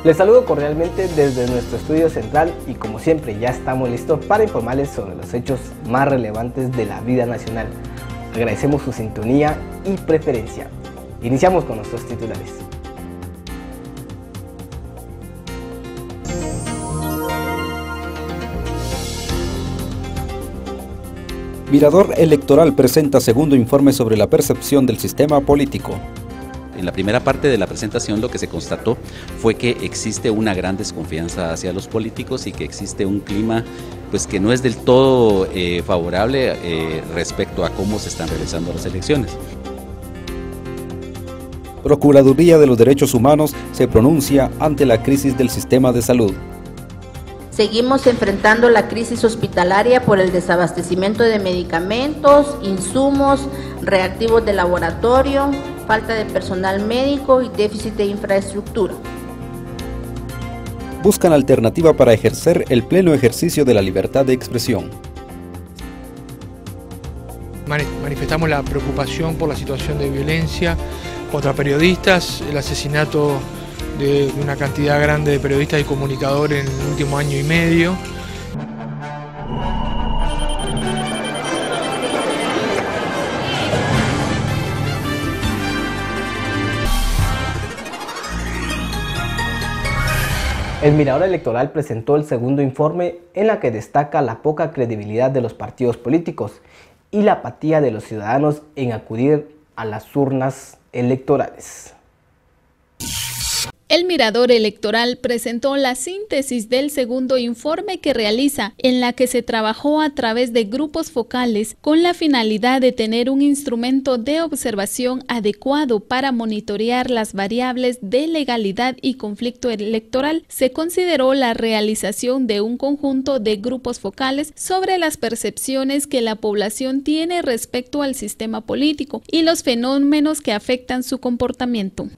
Les saludo cordialmente desde nuestro estudio central y como siempre ya estamos listos para informarles sobre los hechos más relevantes de la vida nacional. Agradecemos su sintonía y preferencia. Iniciamos con nuestros titulares. Mirador Electoral presenta segundo informe sobre la percepción del sistema político. En la primera parte de la presentación lo que se constató fue que existe una gran desconfianza hacia los políticos y que existe un clima pues que no es del todo favorable respecto a cómo se están realizando las elecciones. Procuraduría de los Derechos Humanos se pronuncia ante la crisis del sistema de salud. Seguimos enfrentando la crisis hospitalaria por el desabastecimiento de medicamentos, insumos, reactivos de laboratorio, falta de personal médico y déficit de infraestructura. Buscan alternativa para ejercer el pleno ejercicio de la libertad de expresión. Manifestamos la preocupación por la situación de violencia contra periodistas, el asesinato de una cantidad grande de periodistas y comunicadores en el último año y medio. El Mirador Electoral presentó el segundo informe en la que destaca la poca credibilidad de los partidos políticos y la apatía de los ciudadanos en acudir a las urnas electorales. El Mirador Electoral presentó la síntesis del segundo informe que realiza, en la que se trabajó a través de grupos focales con la finalidad de tener un instrumento de observación adecuado para monitorear las variables de legalidad y conflicto electoral. Se consideró la realización de un conjunto de grupos focales sobre las percepciones que la población tiene respecto al sistema político y los fenómenos que afectan su comportamiento.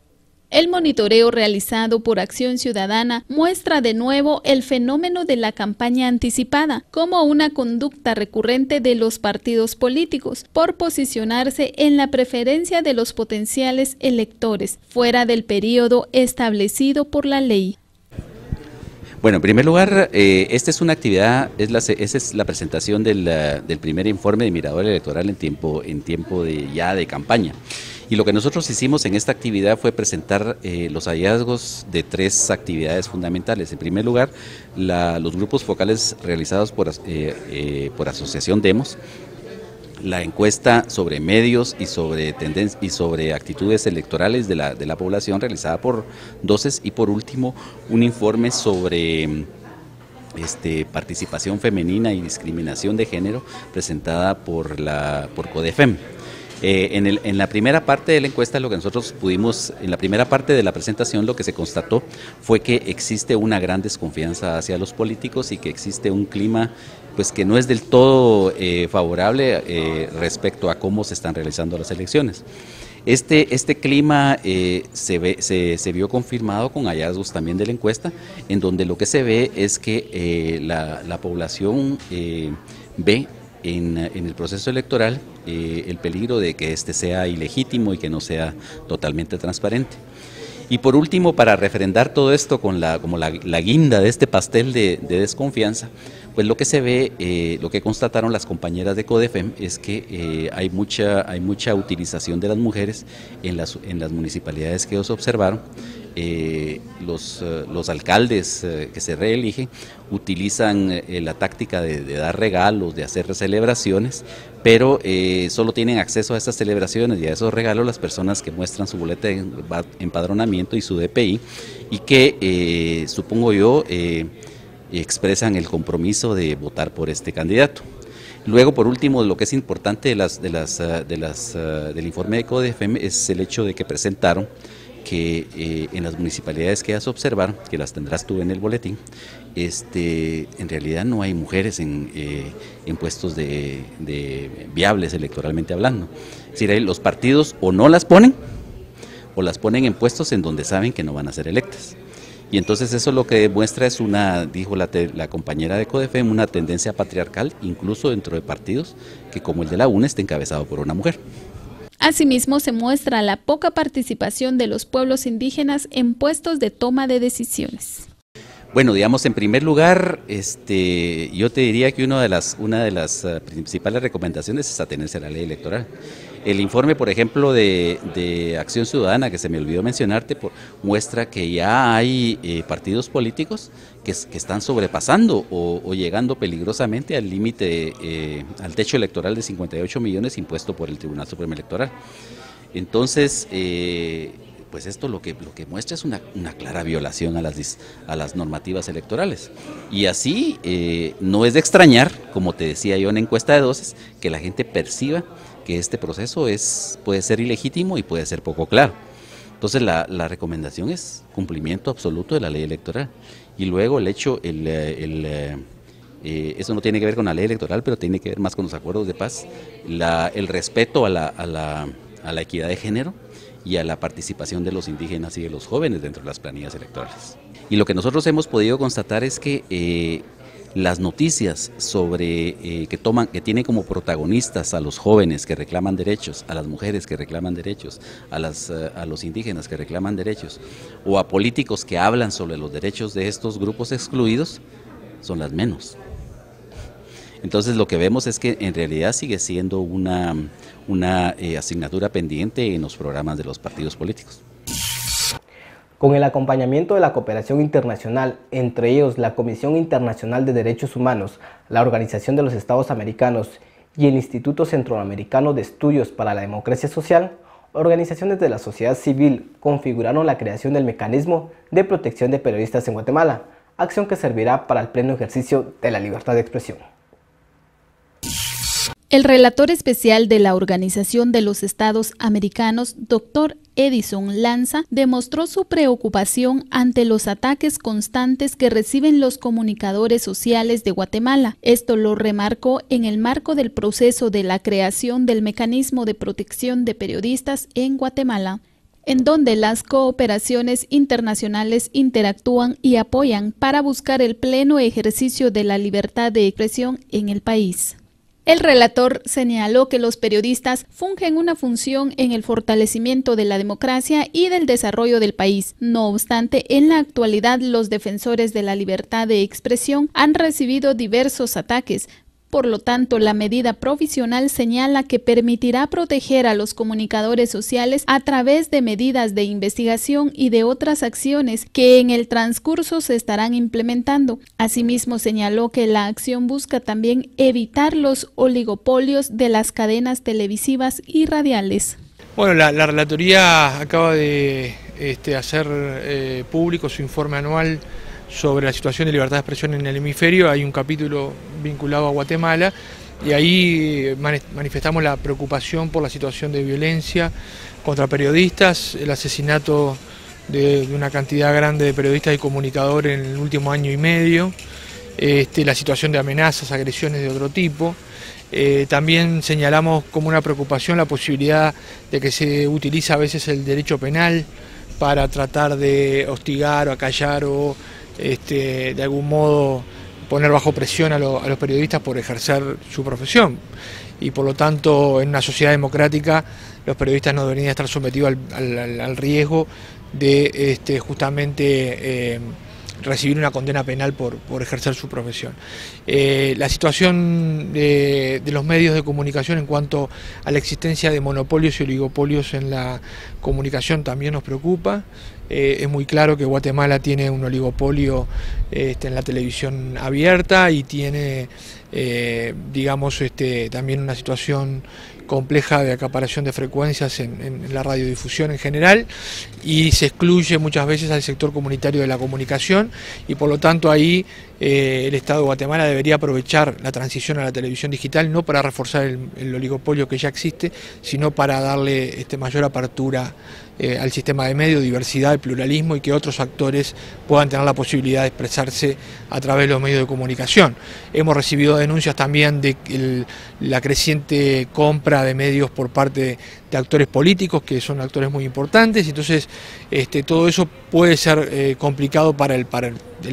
El monitoreo realizado por Acción Ciudadana muestra de nuevo el fenómeno de la campaña anticipada como una conducta recurrente de los partidos políticos por posicionarse en la preferencia de los potenciales electores fuera del periodo establecido por la ley. Bueno, en primer lugar, esta es una actividad, esa es la presentación del primer informe de Mirador Electoral en tiempo de campaña. Y lo que nosotros hicimos en esta actividad fue presentar los hallazgos de tres actividades fundamentales. En primer lugar, los grupos focales realizados por Asociación Demos, la encuesta sobre medios y sobre actitudes electorales de la población realizada por DOCES y por último un informe sobre participación femenina y discriminación de género presentada por CODEFEM. En la primera parte de la encuesta, lo que nosotros pudimos, en la primera parte de la presentación, lo que se constató fue que existe una gran desconfianza hacia los políticos y que existe un clima pues que no es del todo favorable respecto a cómo se están realizando las elecciones. Este clima se vio confirmado con hallazgos también de la encuesta, en donde lo que se ve es que la población ve en el proceso electoral el peligro de que este sea ilegítimo y que no sea totalmente transparente. Y por último, para refrendar todo esto como la guinda de este pastel de desconfianza, pues lo que se ve, lo que constataron las compañeras de CODEFEM es que hay mucha utilización de las mujeres en las municipalidades que ellos observaron. Los alcaldes que se reeligen utilizan la táctica de dar regalos, de hacer celebraciones, pero solo tienen acceso a estas celebraciones y a esos regalos las personas que muestran su boleta de empadronamiento y su DPI y que, supongo yo, expresan el compromiso de votar por este candidato. Luego, por último, lo que es importante del informe de CODEFEM es el hecho de que presentaron que en las municipalidades que ellas observaron, que las tendrás tú en el boletín, en realidad no hay mujeres en puestos de viables electoralmente hablando. Es decir, los partidos o no las ponen o las ponen en puestos en donde saben que no van a ser electas. Y entonces eso lo que demuestra es dijo la compañera de CODEFEM, una tendencia patriarcal, incluso dentro de partidos que como el de la UNE está encabezado por una mujer. Asimismo, se muestra la poca participación de los pueblos indígenas en puestos de toma de decisiones. Bueno, digamos, en primer lugar, yo te diría que una de las principales recomendaciones es atenerse a la ley electoral. El informe, por ejemplo, de Acción Ciudadana, que se me olvidó mencionarte, muestra que ya hay partidos políticos que están sobrepasando o llegando peligrosamente al límite, al techo electoral de 58 millones impuesto por el Tribunal Supremo Electoral. Entonces, pues esto lo que muestra es una clara violación a las normativas electorales. Y así no es de extrañar, como te decía yo en la encuesta de Doces, que la gente perciba que este proceso puede ser ilegítimo y puede ser poco claro. Entonces la recomendación es cumplimiento absoluto de la ley electoral. Y luego eso no tiene que ver con la ley electoral, pero tiene que ver más con los acuerdos de paz, el respeto a la equidad de género y a la participación de los indígenas y de los jóvenes dentro de las planillas electorales. Y lo que nosotros hemos podido constatar es que las noticias sobre que tienen como protagonistas a los jóvenes que reclaman derechos, a las mujeres que reclaman derechos, a los indígenas que reclaman derechos, o a políticos que hablan sobre los derechos de estos grupos excluidos, son las menos. Entonces lo que vemos es que en realidad sigue siendo una asignatura pendiente en los programas de los partidos políticos. Con el acompañamiento de la cooperación internacional, entre ellos la Comisión Internacional de Derechos Humanos, la Organización de los Estados Americanos y el Instituto Centroamericano de Estudios para la Democracia Social, organizaciones de la sociedad civil configuraron la creación del Mecanismo de Protección de Periodistas en Guatemala, acción que servirá para el pleno ejercicio de la libertad de expresión. El relator especial de la Organización de los Estados Americanos, Dr. Edison Lanza, demostró su preocupación ante los ataques constantes que reciben los comunicadores sociales de Guatemala. Esto lo remarcó en el marco del proceso de la creación del Mecanismo de Protección de Periodistas en Guatemala, en donde las cooperaciones internacionales interactúan y apoyan para buscar el pleno ejercicio de la libertad de expresión en el país. El relator señaló que los periodistas fungen una función en el fortalecimiento de la democracia y del desarrollo del país. No obstante, en la actualidad los defensores de la libertad de expresión han recibido diversos ataques. Por lo tanto, la medida provisional señala que permitirá proteger a los comunicadores sociales a través de medidas de investigación y de otras acciones que en el transcurso se estarán implementando. Asimismo, señaló que la acción busca también evitar los oligopolios de las cadenas televisivas y radiales. Bueno, la relatoría acaba de hacer público su informe anual sobre la situación de libertad de expresión en el hemisferio. Hay un capítulo vinculado a Guatemala y ahí manifestamos la preocupación por la situación de violencia contra periodistas, el asesinato de una cantidad grande de periodistas y comunicadores en el último año y medio, la situación de amenazas, agresiones de otro tipo. También señalamos como una preocupación la posibilidad de que se utiliza a veces el derecho penal para tratar de hostigar o acallar o de algún modo poner bajo presión a los periodistas por ejercer su profesión. Y por lo tanto, en una sociedad democrática, los periodistas no deberían estar sometidos al riesgo de justamente recibir una condena penal por ejercer su profesión. La situación de los medios de comunicación en cuanto a la existencia de monopolios y oligopolios en la comunicación también nos preocupa. Es muy claro que Guatemala tiene un oligopolio en la televisión abierta y tiene, digamos, también una situación compleja de acaparación de frecuencias en la radiodifusión en general, y se excluye muchas veces al sector comunitario de la comunicación, y por lo tanto ahí el Estado de Guatemala debería aprovechar la transición a la televisión digital no para reforzar el oligopolio que ya existe, sino para darle mayor apertura al sistema de medios, diversidad y pluralismo, y que otros actores puedan tener la posibilidad de expresarse a través de los medios de comunicación. Hemos recibido denuncias también de la creciente compra de medios por parte de actores políticos, que son actores muy importantes, entonces todo eso puede ser complicado para el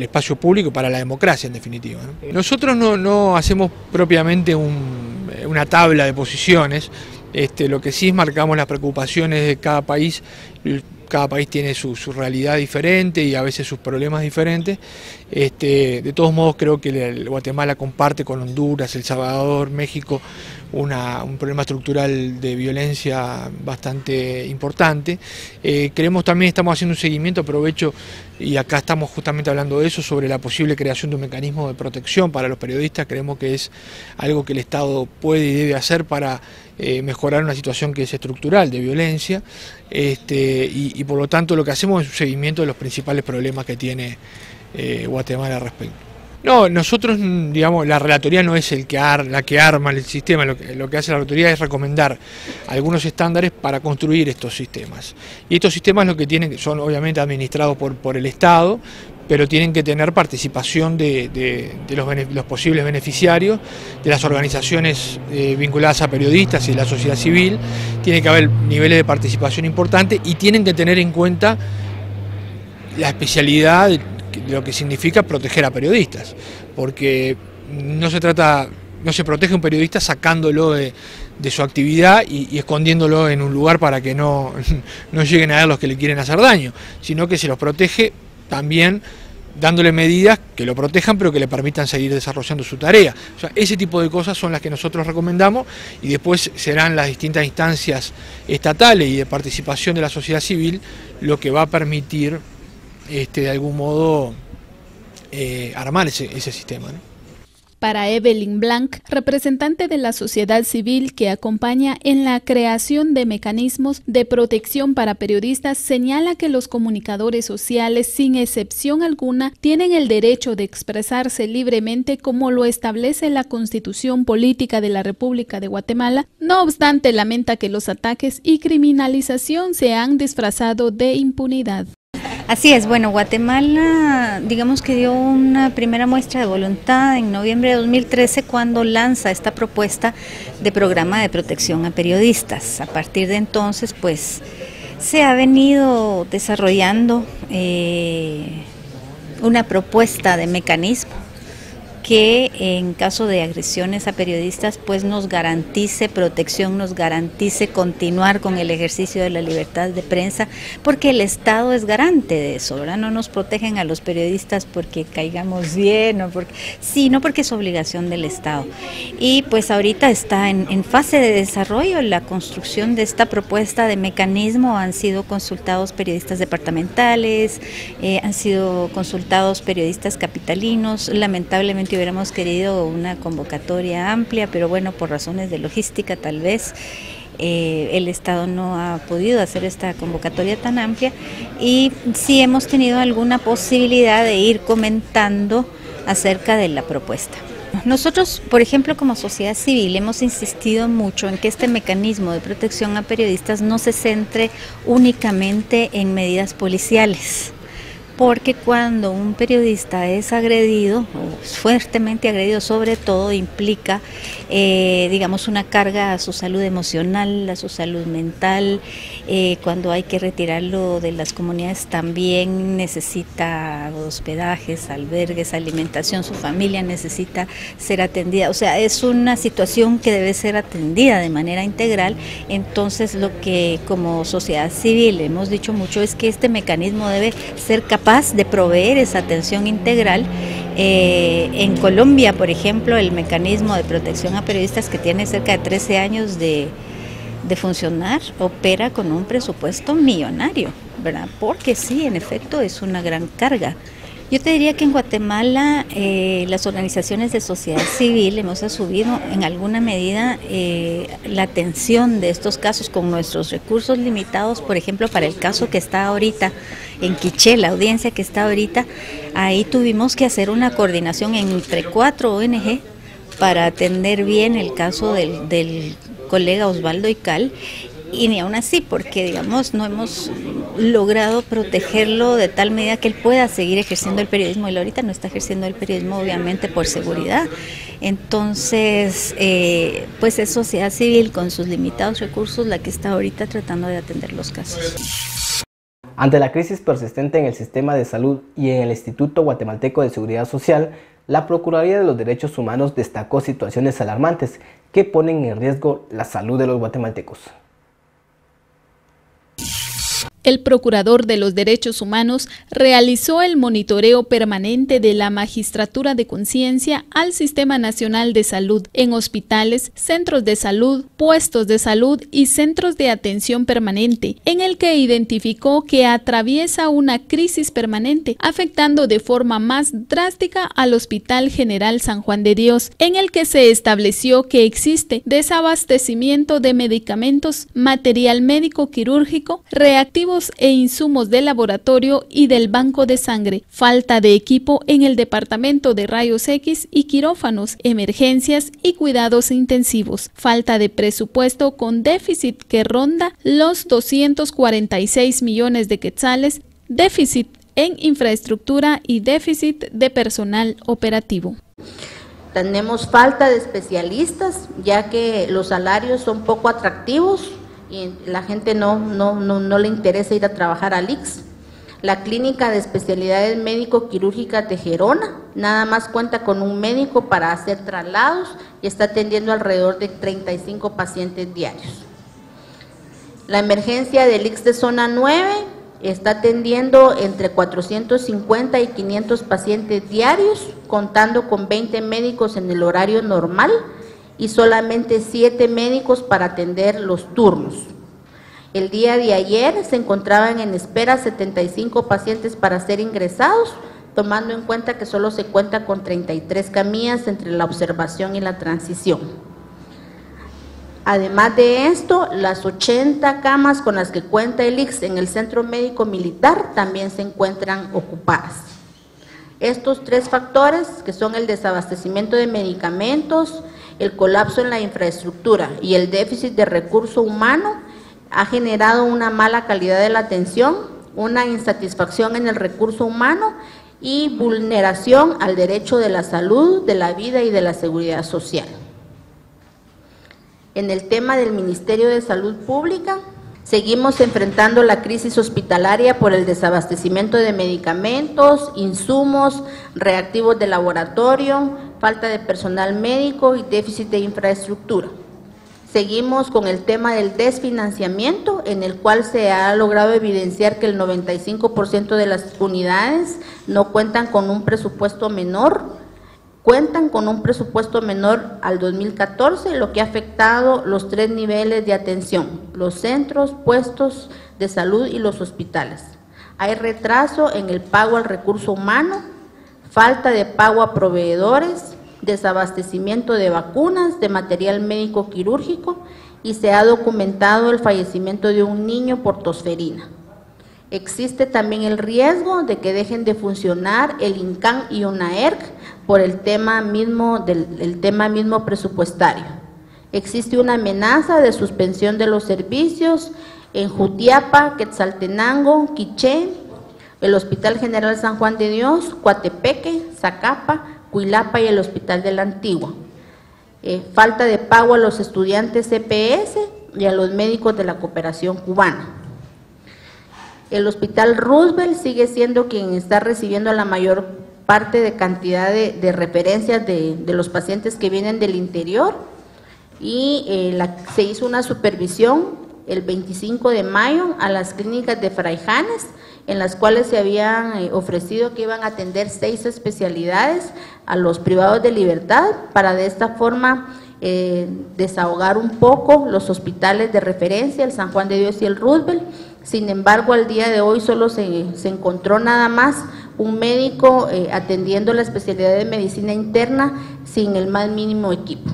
espacio público y para la democracia en definitiva, ¿no? Nosotros no hacemos propiamente una tabla de posiciones. Lo que sí es marcamos las preocupaciones de cada país. Cada país tiene su realidad diferente y a veces sus problemas diferentes. De todos modos, creo que Guatemala comparte con Honduras, El Salvador, México, un problema estructural de violencia bastante importante. Creemos también, estamos haciendo un seguimiento, aprovecho, y acá estamos justamente hablando de eso, sobre la posible creación de un mecanismo de protección para los periodistas. Creemos que es algo que el Estado puede y debe hacer para mejorar una situación que es estructural de violencia, y por lo tanto lo que hacemos es un seguimiento de los principales problemas que tiene Guatemala al respecto. No, nosotros, digamos, la relatoría no es la que arma el sistema, lo que hace la relatoría es recomendar algunos estándares para construir estos sistemas. Y estos sistemas lo que tienen, son obviamente administrados por el Estado, pero tienen que tener participación de los posibles beneficiarios, de las organizaciones vinculadas a periodistas y de la sociedad civil. Tiene que haber niveles de participación importantes y tienen que tener en cuenta la especialidad de lo que significa proteger a periodistas, porque no se protege a un periodista sacándolo de su actividad y escondiéndolo en un lugar para que no lleguen a ver los que le quieren hacer daño, sino que se los protege también dándole medidas que lo protejan pero que le permitan seguir desarrollando su tarea. O sea, ese tipo de cosas son las que nosotros recomendamos, y después serán las distintas instancias estatales y de participación de la sociedad civil lo que va a permitir de algún modo armar ese sistema, ¿no? Para Evelyn Blanc, representante de la sociedad civil que acompaña en la creación de mecanismos de protección para periodistas, señala que los comunicadores sociales, sin excepción alguna, tienen el derecho de expresarse libremente como lo establece la Constitución Política de la República de Guatemala. No obstante, lamenta que los ataques y criminalización se han disfrazado de impunidad. Así es, bueno, Guatemala, digamos que dio una primera muestra de voluntad en noviembre de 2013 cuando lanza esta propuesta de programa de protección a periodistas. A partir de entonces, pues, se ha venido desarrollando una propuesta de mecanismo que en caso de agresiones a periodistas pues nos garantice protección, nos garantice continuar con el ejercicio de la libertad de prensa, porque el Estado es garante de eso, ¿verdad? No nos protegen a los periodistas porque caigamos bien, sino porque es obligación del Estado. Y pues ahorita está en fase de desarrollo la construcción de esta propuesta de mecanismo. Han sido consultados periodistas departamentales, han sido consultados periodistas capitalinos. Lamentablemente hubiéramos querido una convocatoria amplia, pero bueno, por razones de logística tal vez el Estado no ha podido hacer esta convocatoria tan amplia, y sí hemos tenido alguna posibilidad de ir comentando acerca de la propuesta. Nosotros, por ejemplo, como sociedad civil, hemos insistido mucho en que este mecanismo de protección a periodistas no se centre únicamente en medidas policiales, porque cuando un periodista es agredido, o fuertemente agredido, sobre todo implica, digamos, una carga a su salud emocional, a su salud mental. Cuando hay que retirarlo de las comunidades también necesita hospedajes, albergues, alimentación, su familia necesita ser atendida. O sea, es una situación que debe ser atendida de manera integral. Entonces, lo que como sociedad civil hemos dicho mucho es que este mecanismo debe ser capaz de proveer esa atención integral. En Colombia, por ejemplo, el mecanismo de protección a periodistas, que tiene cerca de 13 años de funcionar, opera con un presupuesto millonario, ¿verdad? Porque sí, en efecto, es una gran carga. Yo te diría que en Guatemala las organizaciones de sociedad civil hemos asumido en alguna medida la atención de estos casos con nuestros recursos limitados. Por ejemplo, para el caso que está ahorita en Quiché, la audiencia que está ahorita, ahí tuvimos que hacer una coordinación entre 4 ONG para atender bien el caso del colega Osvaldo Ical. Y ni aún así, porque digamos no hemos logrado protegerlo de tal medida que él pueda seguir ejerciendo el periodismo. Él ahorita no está ejerciendo el periodismo, obviamente, por seguridad. Entonces, pues es sociedad civil con sus limitados recursos la que está ahorita tratando de atender los casos. Ante la crisis persistente en el sistema de salud y en el Instituto Guatemalteco de Seguridad Social, La Procuraduría de los Derechos Humanos destacó situaciones alarmantes que ponen en riesgo la salud de los guatemaltecos. El Procurador de los Derechos Humanos realizó el monitoreo permanente de la Magistratura de Conciencia al Sistema Nacional de Salud en hospitales, centros de salud, puestos de salud y centros de atención permanente, en el que identificó que atraviesa una crisis permanente, afectando de forma más drástica al Hospital General San Juan de Dios, en el que se estableció que existe desabastecimiento de medicamentos, material médico quirúrgico, reactivos e insumos de laboratorio y del banco de sangre, falta de equipo en el departamento de rayos X y quirófanos, emergencias y cuidados intensivos, falta de presupuesto con déficit que ronda los 246 millones de quetzales, déficit en infraestructura y déficit de personal operativo. Tenemos falta de especialistas, ya que los salarios son poco atractivos y la gente no le interesa ir a trabajar al IX. La clínica de especialidades médico-quirúrgicas de Gerona nada más cuenta con un médico para hacer traslados y está atendiendo alrededor de 35 pacientes diarios. La emergencia del IX de zona 9 está atendiendo entre 450 y 500 pacientes diarios, contando con 20 médicos en el horario normal y solamente 7 médicos para atender los turnos. El día de ayer se encontraban en espera 75 pacientes para ser ingresados, tomando en cuenta que solo se cuenta con 33 camillas entre la observación y la transición. Además de esto, las 80 camas con las que cuenta el IX en el Centro Médico Militar también se encuentran ocupadas. Estos 3 factores, que son el desabastecimiento de medicamentos, el colapso en la infraestructura y el déficit de recurso humano, ha generado una mala calidad de la atención, una insatisfacción en el recurso humano y vulneración al derecho de la salud, de la vida y de la seguridad social. En el tema del Ministerio de Salud Pública, seguimos enfrentando la crisis hospitalaria por el desabastecimiento de medicamentos, insumos, reactivos de laboratorio, falta de personal médico y déficit de infraestructura. Seguimos con el tema del desfinanciamiento, en el cual se ha logrado evidenciar que el 95% de las unidades no cuentan con un presupuesto menor, al 2014, lo que ha afectado los 3 niveles de atención, los centros, puestos de salud y los hospitales. Hay retraso en el pago al recurso humano, falta de pago a proveedores, desabastecimiento de vacunas, de material médico quirúrgico y se ha documentado el fallecimiento de un niño por tosferina. Existe también el riesgo de que dejen de funcionar el INCAN y UNAERC por el tema mismo presupuestario. Existe una amenaza de suspensión de los servicios en Jutiapa, Quetzaltenango, Quiché, el Hospital General San Juan de Dios, Coatepeque, Zacapa, Cuilapa y el Hospital de la Antigua. Falta de pago a los estudiantes CPS y a los médicos de la cooperación cubana. El Hospital Roosevelt sigue siendo quien está recibiendo la mayor parte de cantidad de referencias de los pacientes que vienen del interior y se hizo una supervisión el 25 de mayo a las clínicas de Fraijanes, en las cuales se habían ofrecido que iban a atender 6 especialidades a los privados de libertad para de esta forma desahogar un poco los hospitales de referencia, el San Juan de Dios y el Roosevelt. Sin embargo, al día de hoy solo se encontró nada más un médico atendiendo la especialidad de medicina interna sin el más mínimo equipo.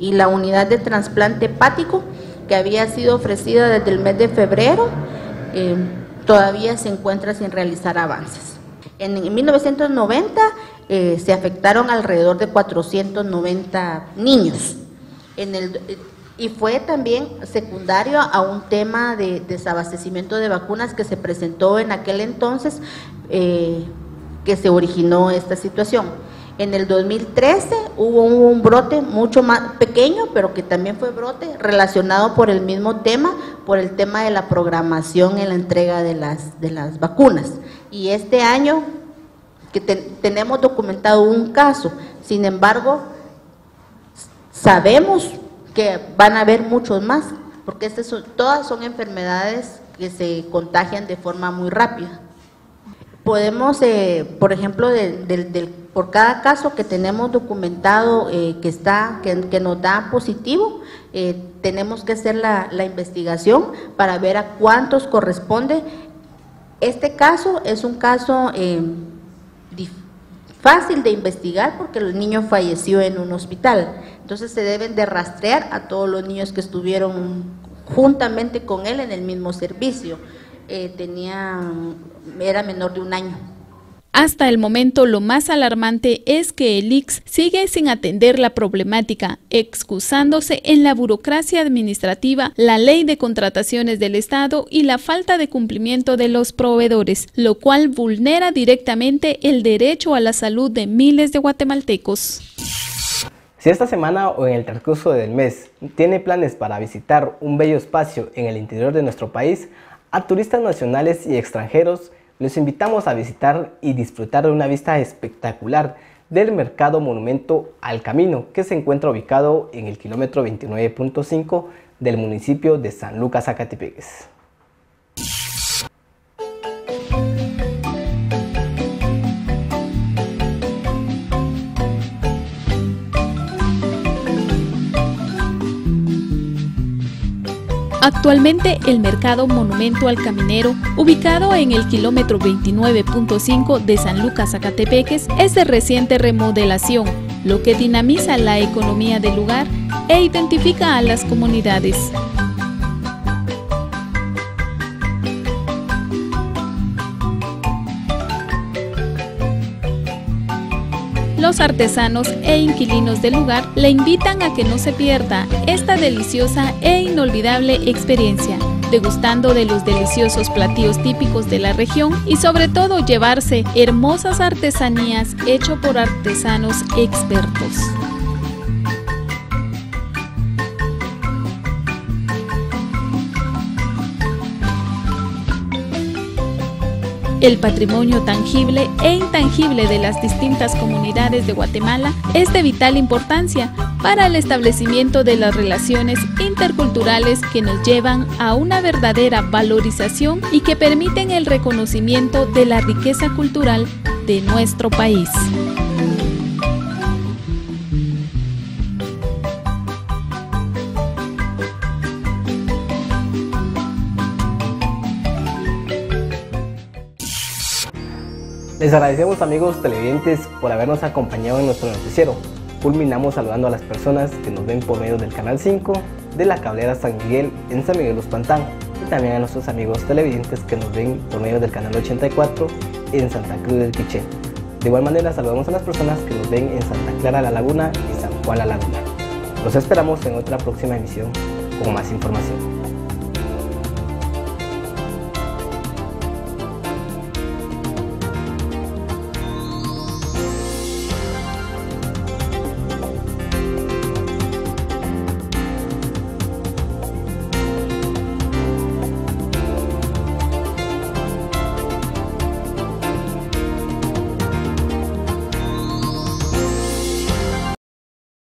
Y la unidad de trasplante hepático, que había sido ofrecida desde el mes de febrero, todavía se encuentra sin realizar avances. En 1990 se afectaron alrededor de 490 niños. Y fue también secundario a un tema de desabastecimiento de vacunas que se presentó en aquel entonces, que se originó esta situación. En el 2013 hubo un brote mucho más pequeño, pero que también fue brote relacionado por el mismo tema, por el tema de la programación en la entrega de las vacunas. Y este año que tenemos documentado un caso. Sin embargo, sabemos que van a haber muchos más, porque todas son enfermedades que se contagian de forma muy rápida. Podemos, por ejemplo, por cada caso que tenemos documentado que nos da positivo, tenemos que hacer la investigación para ver a cuántos corresponde. Este caso es un caso fácil de investigar porque el niño falleció en un hospital, entonces se deben de rastrear a todos los niños que estuvieron juntamente con él en el mismo servicio. Era menor de 1 año. Hasta el momento, lo más alarmante es que el ICS sigue sin atender la problemática, excusándose en la burocracia administrativa, la ley de contrataciones del Estado y la falta de cumplimiento de los proveedores, lo cual vulnera directamente el derecho a la salud de miles de guatemaltecos. Si esta semana o en el transcurso del mes tiene planes para visitar un bello espacio en el interior de nuestro país, a turistas nacionales y extranjeros los invitamos a visitar y disfrutar de una vista espectacular del Mercado Monumento al Camino, que se encuentra ubicado en el kilómetro 29.5 del municipio de San Lucas, Zacatepeques. Actualmente el Mercado Monumento al Caminero, ubicado en el kilómetro 29.5 de San Lucas, Zacatepeques, es de reciente remodelación, lo que dinamiza la economía del lugar e identifica a las comunidades. Los artesanos e inquilinos del lugar le invitan a que no se pierda esta deliciosa e inolvidable experiencia, degustando de los deliciosos platillos típicos de la región y sobre todo llevarse hermosas artesanías hechas por artesanos expertos. El patrimonio tangible e intangible de las distintas comunidades de Guatemala es de vital importancia para el establecimiento de las relaciones interculturales que nos llevan a una verdadera valorización y que permiten el reconocimiento de la riqueza cultural de nuestro país. Les agradecemos, amigos televidentes, por habernos acompañado en nuestro noticiero. Culminamos saludando a las personas que nos ven por medio del Canal 5 de la Cablera San Miguel en San Miguel Uspantán y también a nuestros amigos televidentes que nos ven por medio del Canal 84 en Santa Cruz del Quiché. De igual manera saludamos a las personas que nos ven en Santa Clara La Laguna y San Juan La Laguna. Los esperamos en otra próxima emisión con más información.